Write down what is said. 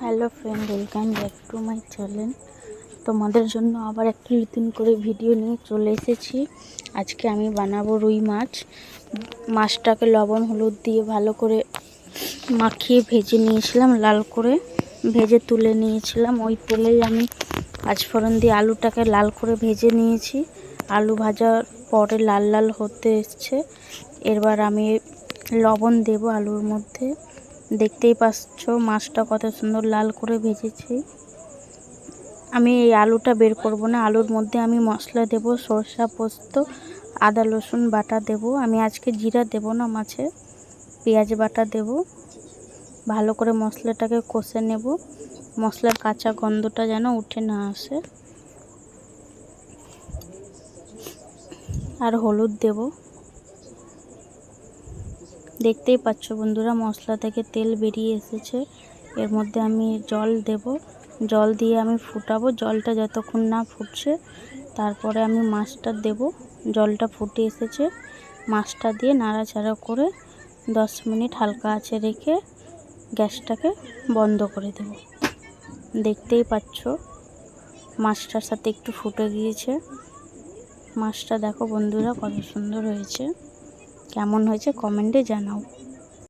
Hello friend, welcome back to my channel. তোমাদের জন্য আবার একটা নতুন করে ভিডিও নিয়ে চলে এসেছি। আজকে আমি বানাবো রুই মাছ। মাছটাকে লবণ হলুদ দিয়ে ভালো করে মাখিয়ে ভেজে নিয়েছিলাম, লাল করে ভেজে তুলে নিয়েছিলাম। ওই তেলেই আমি পাঁচফোড়ন দিয়ে আলুটাকে লাল করে ভেজে নিয়েছি। আলু ভাজার পরে লাল লাল হতে এসছে। এবার আমি লবণ দেব আলুর মধ্যে। দেখতেই পাচ্ছ মাছটা কত সুন্দর লাল করে ভেজেছি। আমি এই আলুটা বের করব না, আলুর মধ্যে আমি মশলা দেব, সরষা পোস্ত, আদা রসুন বাটা দেব। আমি আজকে জিরা দেব না মাছে, পেঁয়াজ বাটা দেব। ভালো করে মশলাটাকে কষে নেব, মশলার কাঁচা গন্ধটা যেন উঠে না আসে। আর হলুদ দেব। দেখতেই পাচ্ছ বন্ধুরা, মশলা থেকে তেল বেরিয়ে এসেছে। এর মধ্যে আমি জল দেব, জল দিয়ে আমি ফুটাবো। জলটা যতক্ষণ না ফুটছে তারপরে আমি মাছটা দেব। জলটা ফুটে এসেছে, মাছটা দিয়ে নাড়াচাড়া করে 10 মিনিট হালকা আঁচে রেখে গ্যাসটাকে বন্ধ করে দেব। দেখতেই পাচ্ছ মাছটার সাথে একটু ফুটে গিয়েছে। মাছটা দেখো বন্ধুরা কত সুন্দর হয়েছে। কেমন হয়েছে কমেন্টে জানাও।